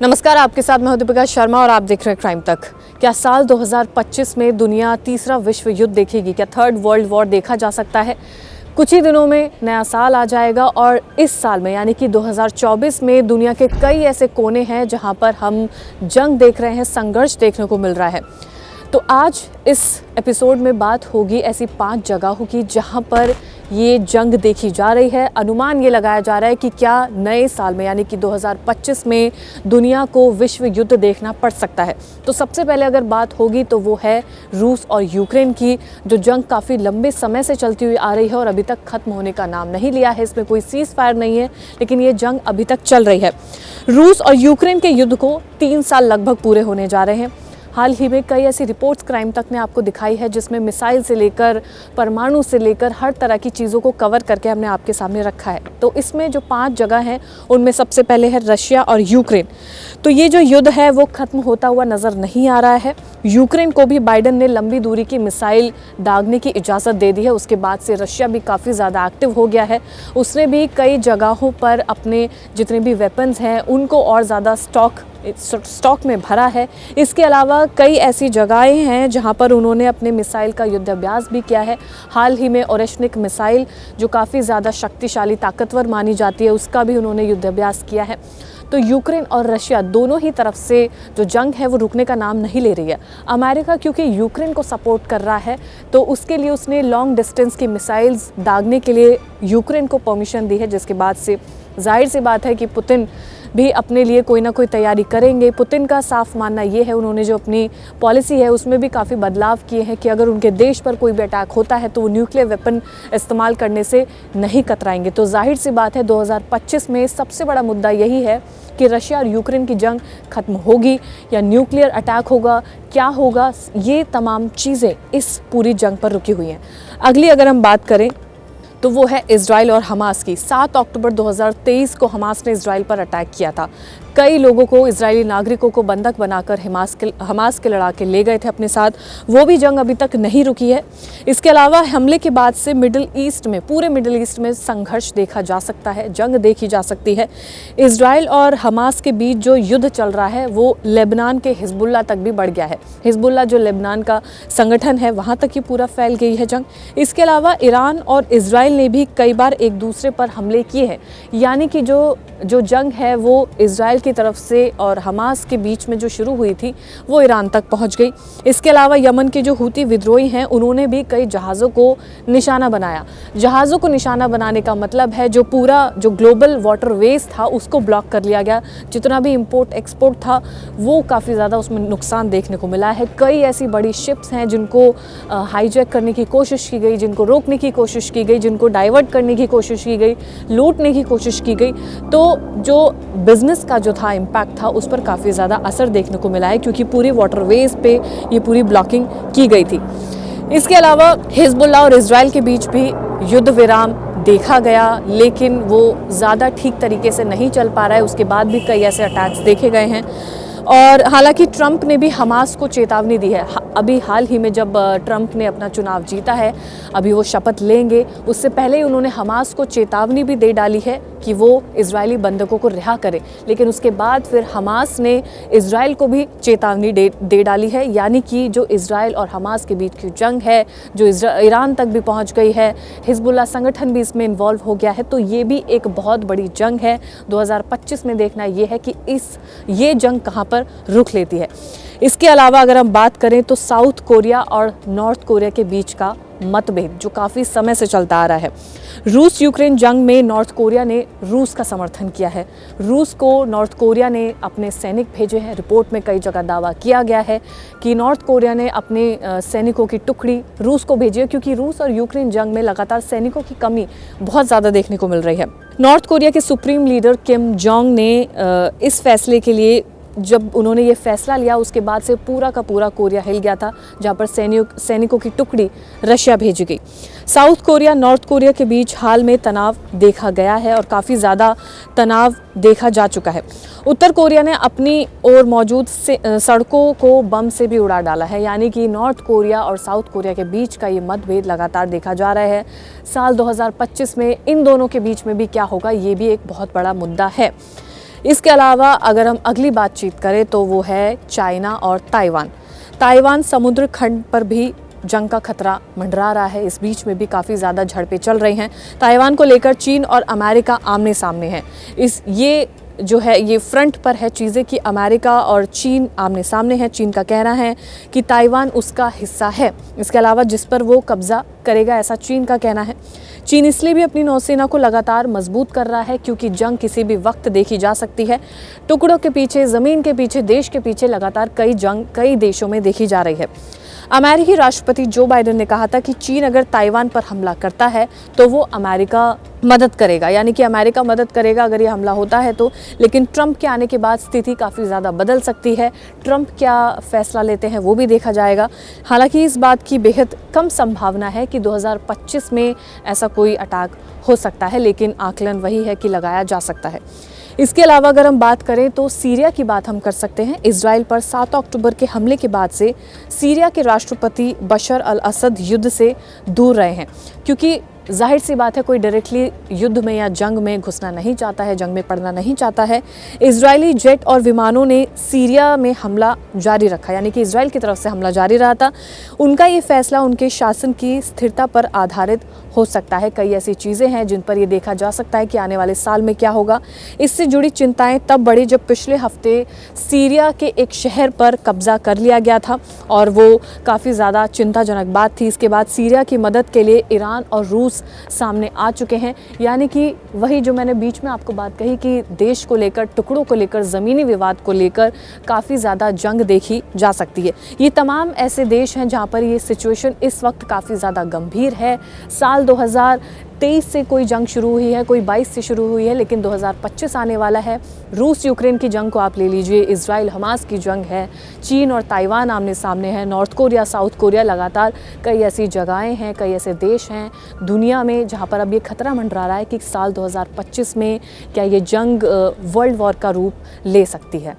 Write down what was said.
नमस्कार, आपके साथ मैं हूं दीपिका शर्मा और आप देख रहे हैं क्राइम तक। क्या साल 2025 में दुनिया तीसरा विश्व युद्ध देखेगी? क्या थर्ड वर्ल्ड वॉर देखा जा सकता है? कुछ ही दिनों में नया साल आ जाएगा और इस साल में यानी कि 2024 में दुनिया के कई ऐसे कोने हैं जहां पर हम जंग देख रहे हैं, संघर्ष देखने को मिल रहा है। तो आज इस एपिसोड में बात होगी ऐसी 5 जगहों की जहां पर ये जंग देखी जा रही है। अनुमान ये लगाया जा रहा है कि क्या नए साल में यानी कि 2025 में दुनिया को विश्व युद्ध देखना पड़ सकता है। तो सबसे पहले अगर बात होगी तो वो है रूस और यूक्रेन की, जो जंग काफ़ी लंबे समय से चलती हुई आ रही है और अभी तक ख़त्म होने का नाम नहीं लिया है। इसमें कोई सीज़ फायर नहीं है, लेकिन ये जंग अभी तक चल रही है। रूस और यूक्रेन के युद्ध को 3 साल लगभग पूरे होने जा रहे हैं। हाल ही में कई ऐसी रिपोर्ट्स क्राइम तक ने आपको दिखाई है जिसमें मिसाइल से लेकर परमाणु से लेकर हर तरह की चीज़ों को कवर करके हमने आपके सामने रखा है। तो इसमें जो 5 जगह हैं उनमें सबसे पहले है रशिया और यूक्रेन। तो ये जो युद्ध है वो ख़त्म होता हुआ नज़र नहीं आ रहा है। यूक्रेन को भी बाइडन ने लंबी दूरी की मिसाइल दागने की इजाज़त दे दी है। उसके बाद से रशिया भी काफ़ी ज़्यादा एक्टिव हो गया है। उसने भी कई जगहों पर अपने जितने भी वेपन्स हैं उनको और ज़्यादा स्टॉक में भरा है। इसके अलावा कई ऐसी जगहें हैं जहां पर उन्होंने अपने मिसाइल का युद्धाभ्यास भी किया है। हाल ही में ओरेशनिक मिसाइल जो काफ़ी ज़्यादा शक्तिशाली ताकतवर मानी जाती है उसका भी उन्होंने युद्धाभ्यास किया है। तो यूक्रेन और रशिया दोनों ही तरफ से जो जंग है वो रुकने का नाम नहीं ले रही है। अमेरिका क्योंकि यूक्रेन को सपोर्ट कर रहा है तो उसके लिए उसने लॉन्ग डिस्टेंस की मिसाइल्स दागने के लिए यूक्रेन को परमिशन दी है, जिसके बाद से जाहिर सी बात है कि पुतिन भी अपने लिए कोई ना कोई तैयारी करेंगे। पुतिन का साफ मानना ये है, उन्होंने जो अपनी पॉलिसी है उसमें भी काफ़ी बदलाव किए हैं कि अगर उनके देश पर कोई भी अटैक होता है तो वो न्यूक्लियर वेपन इस्तेमाल करने से नहीं कतराएंगे। तो जाहिर सी बात है 2025 में सबसे बड़ा मुद्दा यही है कि रशिया और यूक्रेन की जंग खत्म होगी या न्यूक्लियर अटैक होगा, क्या होगा, ये तमाम चीज़ें इस पूरी जंग पर रुकी हुई हैं। अगली अगर हम बात करें तो वो है इजराइल और हमास की। 7 अक्टूबर 2023 को हमास ने इजराइल पर अटैक किया था। कई लोगों को, इजरायली नागरिकों को बंधक बनाकर हमास के लड़ाके ले गए थे अपने साथ। वो भी जंग अभी तक नहीं रुकी है। इसके अलावा हमले के बाद से पूरे मिडिल ईस्ट में संघर्ष देखा जा सकता है, जंग देखी जा सकती है। इजराइल और हमास के बीच जो युद्ध चल रहा है वो लेबनान के हिजबुल्ला तक भी बढ़ गया है। हिजबुल्ला जो लेबनान का संगठन है वहाँ तक ही पूरा फैल गई है जंग। इसके अलावा ईरान और इजराइल ने भी कई बार एक दूसरे पर हमले किए हैं, यानी कि जो जंग है वो इजराइल की तरफ से और हमास के बीच में जो शुरू हुई थी वो ईरान तक पहुंच गई। इसके अलावा यमन के जो हूती विद्रोही हैं उन्होंने भी कई जहाज़ों को निशाना बनाया। जहाज़ों को निशाना बनाने का मतलब है जो ग्लोबल वाटरवेज था उसको ब्लॉक कर लिया गया। जितना भी इंपोर्ट एक्सपोर्ट था वो काफ़ी ज़्यादा उसमें नुकसान देखने को मिला है। कई ऐसी बड़ी शिप्स हैं जिनको हाईजैक करने की कोशिश की गई, जिनको रोकने की कोशिश की गई, जिनको डाइवर्ट करने की कोशिश की गई, लूटने की कोशिश की गई। तो जो बिजनेस का जो था इम्पैक्ट था उस पर काफ़ी ज़्यादा असर देखने को मिला है क्योंकि पूरी वाटरवेज पे ये पूरी ब्लॉकिंग की गई थी। इसके अलावा हिजबुल्ला और इजराइल के बीच भी युद्ध विराम देखा गया, लेकिन वो ज़्यादा ठीक तरीके से नहीं चल पा रहा है। उसके बाद भी कई ऐसे अटैक्स देखे गए हैं और हालांकि ट्रंप ने भी हमास को चेतावनी दी है। अभी हाल ही में जब ट्रंप ने अपना चुनाव जीता है, अभी वो शपथ लेंगे, उससे पहले ही उन्होंने हमास को चेतावनी भी दे डाली है कि वो इजरायली बंधकों को रिहा करे। लेकिन उसके बाद फिर हमास ने इजराइल को भी चेतावनी दे डाली है, यानी कि जो इजराइल और हमास के बीच की जंग है जो ईरान तक भी पहुंच गई है, हिजबुल्ला संगठन भी इसमें इन्वॉल्व हो गया है। तो ये भी एक बहुत बड़ी जंग है। 2025 में देखना ये है कि ये जंग कहाँ पर रुख लेती है। इसके अलावा अगर हम बात करें तो साउथ कोरिया और नॉर्थ कोरिया के बीच का मतभेद जो काफ़ी समय से चलता आ रहा है। रूस यूक्रेन जंग में नॉर्थ कोरिया ने रूस का समर्थन किया है। रूस को नॉर्थ कोरिया ने अपने सैनिक भेजे हैं। रिपोर्ट में कई जगह दावा किया गया है कि नॉर्थ कोरिया ने अपने सैनिकों की टुकड़ी रूस को भेजी है क्योंकि रूस और यूक्रेन जंग में लगातार सैनिकों की कमी बहुत ज़्यादा देखने को मिल रही है। नॉर्थ कोरिया के सुप्रीम लीडर किम जोंग ने इस फैसले के लिए, जब उन्होंने ये फैसला लिया उसके बाद से पूरा का पूरा कोरिया हिल गया था, जहाँ पर सैनिकों की टुकड़ी रशिया भेजी गई। साउथ कोरिया नॉर्थ कोरिया के बीच हाल में तनाव देखा गया है और काफ़ी ज़्यादा तनाव देखा जा चुका है। उत्तर कोरिया ने अपनी ओर मौजूद सड़कों को बम से भी उड़ा डाला है, यानी कि नॉर्थ कोरिया और साउथ कोरिया के बीच का ये मतभेद लगातार देखा जा रहा है। साल 2025 में इन दोनों के बीच में भी क्या होगा, ये भी एक बहुत बड़ा मुद्दा है। इसके अलावा अगर हम अगली बातचीत करें तो वो है चाइना और ताइवान। ताइवान समुद्र खंड पर भी जंग का खतरा मंडरा रहा है। इस बीच में भी काफ़ी ज़्यादा झड़पें चल रही हैं। ताइवान को लेकर चीन और अमेरिका आमने सामने हैं। ये जो है ये फ्रंट पर है चीज़ें कि अमेरिका और चीन आमने सामने हैं। चीन का कहना है कि ताइवान उसका हिस्सा है, इसके अलावा जिस पर वो कब्जा करेगा, ऐसा चीन का कहना है। चीन इसलिए भी अपनी नौसेना को लगातार मजबूत कर रहा है क्योंकि जंग किसी भी वक्त देखी जा सकती है। टुकड़ों के पीछे, ज़मीन के पीछे, देश के पीछे लगातार कई जंग कई देशों में देखी जा रही है। अमेरिकी राष्ट्रपति जो बाइडेन ने कहा था कि चीन अगर ताइवान पर हमला करता है तो वो अमेरिका मदद करेगा, यानी कि अमेरिका मदद करेगा अगर ये हमला होता है तो। लेकिन ट्रंप के आने के बाद स्थिति काफ़ी ज़्यादा बदल सकती है। ट्रंप क्या फैसला लेते हैं वो भी देखा जाएगा। हालांकि इस बात की बेहद कम संभावना है कि 2025 में ऐसा कोई अटैक हो सकता है, लेकिन आकलन वही है कि लगाया जा सकता है। इसके अलावा अगर हम बात करें तो सीरिया की बात हम कर सकते हैं। इजराइल पर 7 अक्टूबर के हमले के बाद से सीरिया के राष्ट्रपति बशर अल असद युद्ध से दूर रहे हैं, क्योंकि जाहिर सी बात है कोई डायरेक्टली युद्ध में या जंग में घुसना नहीं चाहता है, जंग में पड़ना नहीं चाहता है। इजरायली जेट और विमानों ने सीरिया में हमला जारी रखा, यानी कि इजराइल की तरफ से हमला जारी रहा था। उनका ये फैसला उनके शासन की स्थिरता पर आधारित हो सकता है। कई ऐसी चीज़ें हैं जिन पर यह देखा जा सकता है कि आने वाले साल में क्या होगा। इससे जुड़ी चिंताएं तब बढ़ी जब पिछले हफ्ते सीरिया के एक शहर पर कब्जा कर लिया गया था और वो काफ़ी ज़्यादा चिंताजनक बात थी। इसके बाद सीरिया की मदद के लिए ईरान और रूस सामने आ चुके हैं, यानी कि वही जो मैंने बीच में आपको बात कही कि देश को लेकर, टुकड़ों को लेकर, ज़मीनी विवाद को लेकर काफ़ी ज़्यादा जंग देखी जा सकती है। ये तमाम ऐसे देश हैं जहां पर ये सिचुएशन इस वक्त काफ़ी ज़्यादा गंभीर है। साल 2023 से कोई जंग शुरू हुई है, कोई 22 से शुरू हुई है, लेकिन 2025 आने वाला है। रूस यूक्रेन की जंग को आप ले लीजिए, इजराइल हमास की जंग है, चीन और ताइवान आमने सामने है, नॉर्थ कोरिया, साउथ कोरिया, लगातार कई ऐसी जगहें हैं, कई ऐसे देश हैं दुनिया में जहां पर अब ये खतरा मंडरा रहा है कि साल 2025 में क्या ये जंग वर्ल्ड वॉर का रूप ले सकती है।